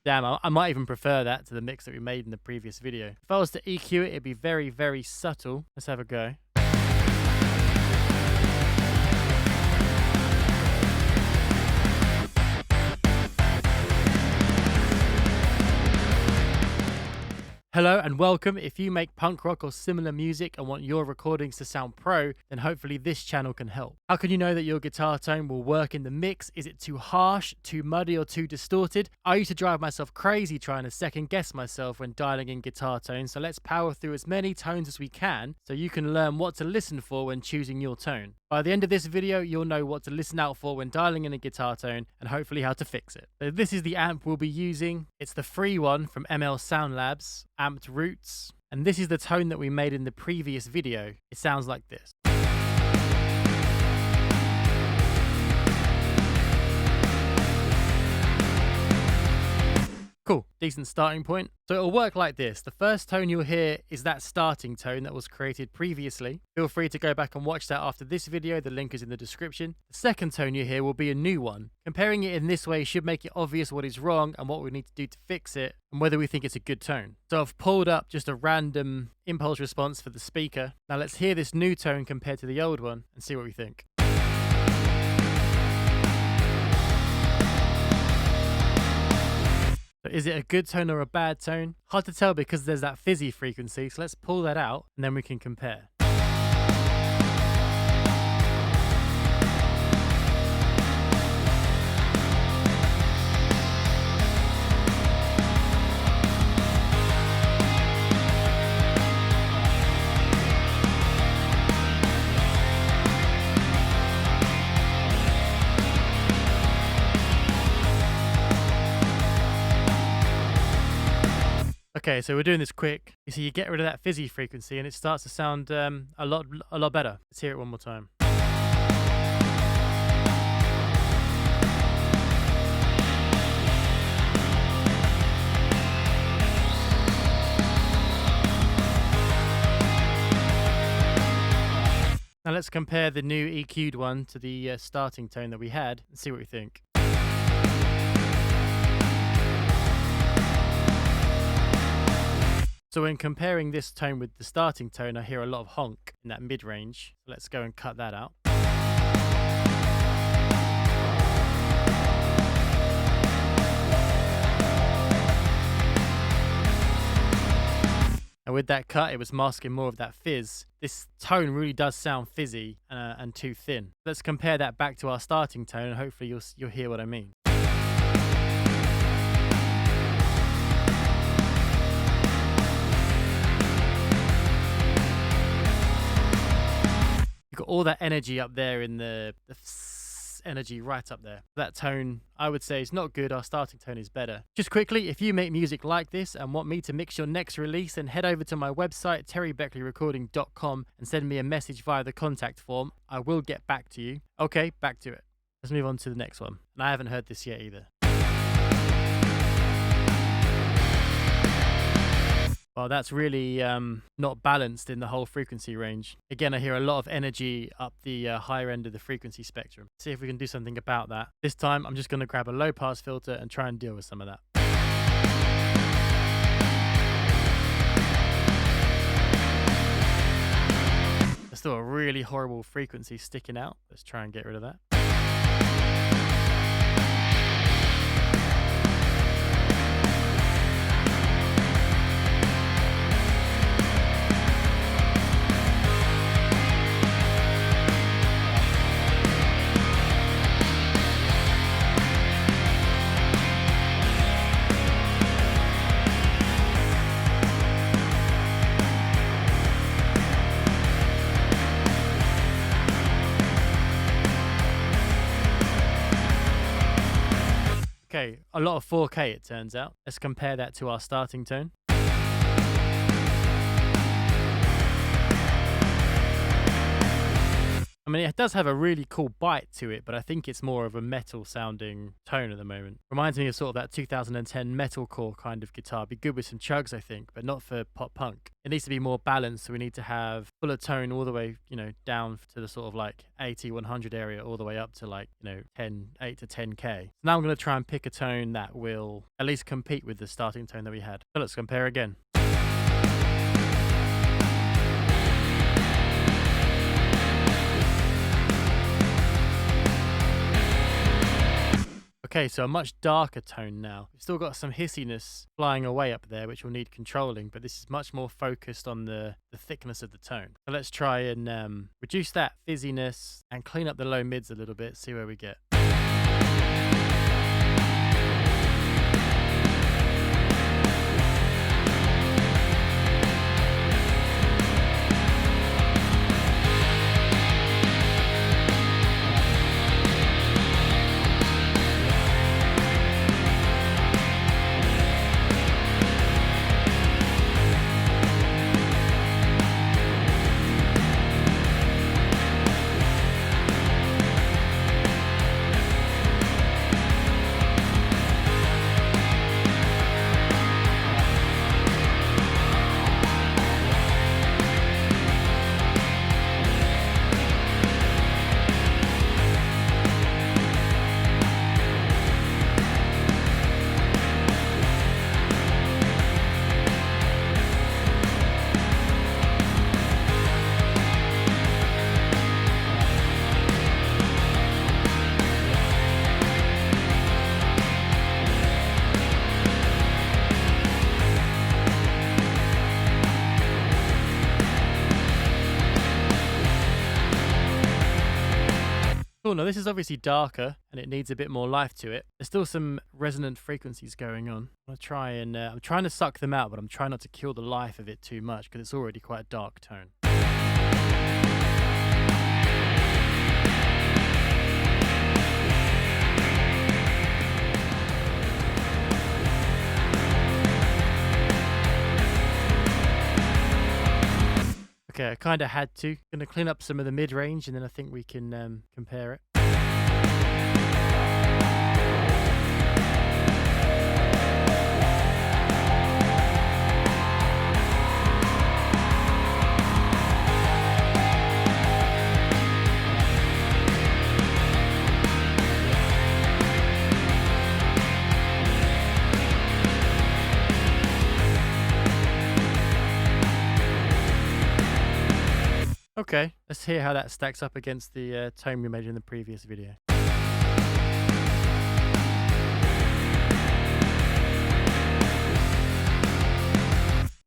Damn, I might even prefer that to the mix that we made in the previous video. If I was to EQ it, it'd be very, very subtle. Let's have a go. Hello and welcome. If you make punk rock or similar music and want your recordings to sound pro, then hopefully this channel can help. How can you know that your guitar tone will work in the mix? Is it too harsh, too muddy, or too distorted? I used to drive myself crazy trying to second guess myself when dialing in guitar tones, so let's power through as many tones as we can so you can learn what to listen for when choosing your tone. By the end of this video, you'll know what to listen out for when dialing in a guitar tone and hopefully how to fix it. So this is the amp we'll be using. It's the free one from ML Sound Labs, Amped Roots. And this is the tone that we made in the previous video. It sounds like this. Cool, decent starting point. So it'll work like this. The first tone you'll hear is that starting tone that was created previously. Feel free to go back and watch that after this video. The link is in the description. The second tone you hear will be a new one. Comparing it in this way should make it obvious what is wrong and what we need to do to fix it and whether we think it's a good tone. So I've pulled up just a random impulse response for the speaker. Now let's hear this new tone compared to the old one and see what we think. So is it a good tone or a bad tone? Hard to tell because there's that fizzy frequency, so let's pull that out and then we can compare. Okay, so we're doing this quick. You see, you get rid of that fizzy frequency and it starts to sound a lot better. Let's hear it one more time. Now let's compare the new EQ'd one to the starting tone that we had and see what we think. So when comparing this tone with the starting tone, I hear a lot of honk in that mid-range. Let's go and cut that out. And with that cut, it was masking more of that fizz. This tone really does sound fizzy and too thin. Let's compare that back to our starting tone and hopefully you'll hear what I mean. Got all that energy up there in the energy right up there. That tone, I would say, is not good. Our starting tone is better. Just quickly, if you make music like this and want me to mix your next release, then head over to my website, terrybeckleyrecording.com, and send me a message via the contact form. I will get back to you. Okay, back to it. Let's move on to the next one. And I haven't heard this yet either. Well, that's really not balanced in the whole frequency range. Again, I hear a lot of energy up the higher end of the frequency spectrum. See if we can do something about that. This time, I'm just going to grab a low pass filter and try and deal with some of that. There's still a really horrible frequency sticking out. Let's try and get rid of that. Okay, a lot of 4K it turns out. Let's compare that to our starting tone. I mean, it does have a really cool bite to it, but I think it's more of a metal sounding tone at the moment. Reminds me of sort of that 2010 metalcore kind of guitar. Be good with some chugs, I think, but not for pop punk. It needs to be more balanced, so we need to have fuller tone all the way, down to the sort of like 80, 100 area, all the way up to like, 8 to 10K. So now I'm going to try and pick a tone that will at least compete with the starting tone that we had. So let's compare again. Okay, so a much darker tone now. We've still got some hissiness flying away up there, which will need controlling, but this is much more focused on the thickness of the tone. So let's try and reduce that fizziness and clean up the low mids a little bit, see where we get. Cool, now this is obviously darker and it needs a bit more life to it. There's still some resonant frequencies going on. I'm trying to suck them out, but I'm trying not to kill the life of it too much because it's already quite a dark tone. Okay, I kind of had to. Gonna clean up some of the mid-range and then I think we can compare it. Okay, let's hear how that stacks up against the tone we made in the previous video.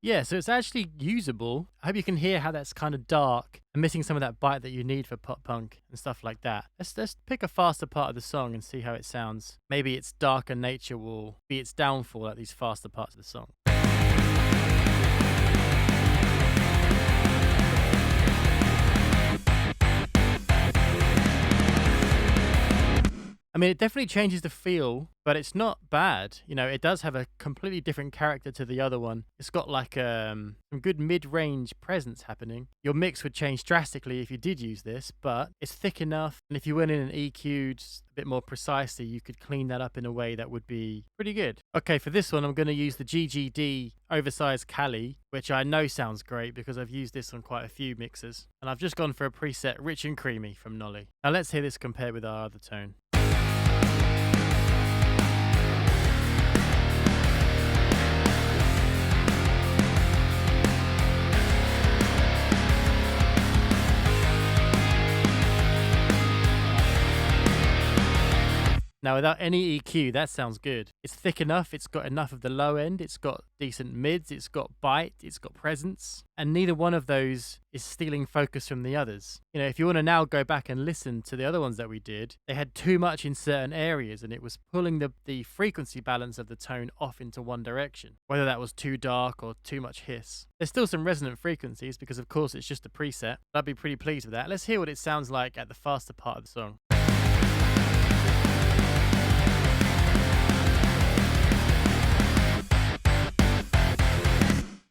Yeah, so it's actually usable. I hope you can hear how that's kind of dark and missing some of that bite that you need for pop punk and stuff like that. Let's pick a faster part of the song and see how it sounds. Maybe its darker nature will be its downfall at these faster parts of the song. I mean, it definitely changes the feel, but it's not bad. It does have a completely different character to the other one. It's got like some good mid-range presence happening. Your mix would change drastically if you did use this, but it's thick enough. And if you went in and EQ'd a bit more precisely, you could clean that up in a way that would be pretty good. Okay, for this one, I'm going to use the GGD Oversized Cali, which I know sounds great because I've used this on quite a few mixes. And I've just gone for a preset Rich and Creamy from Nolly. Now let's hear this compared with our other tone. Now, without any EQ, that sounds good. It's thick enough, it's got enough of the low end, it's got decent mids, it's got bite, it's got presence, and neither one of those is stealing focus from the others. If you want to now go back and listen to the other ones that we did, they had too much in certain areas and it was pulling the frequency balance of the tone off into one direction, whether that was too dark or too much hiss. There's still some resonant frequencies because, of course, it's just a preset. I'd be pretty pleased with that. Let's hear what it sounds like at the faster part of the song.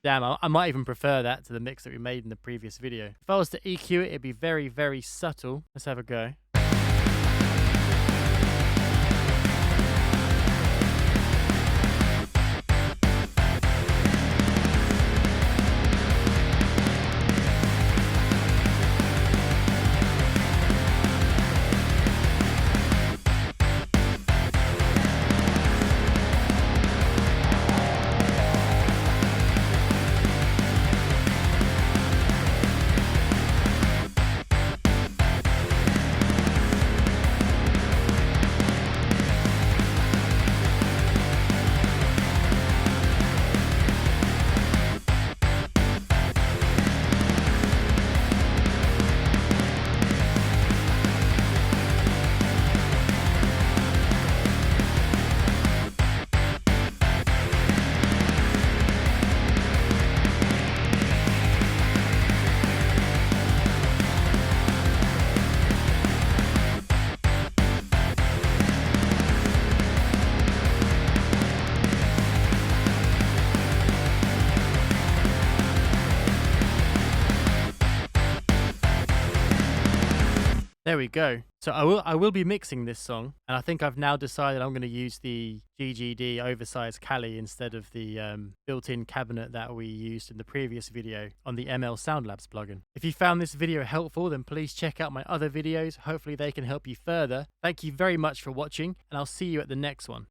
Damn, I might even prefer that to the mix that we made in the previous video. If I was to EQ it, it'd be very, very subtle. Let's have a go. There we go. So I will be mixing this song, and I think I've now decided I'm going to use the GGD oversized Cali instead of the built-in cabinet that we used in the previous video on the ML Soundlabs plugin. If you found this video helpful, then please check out my other videos. Hopefully they can help you further. Thank you very much for watching, and I'll see you at the next one.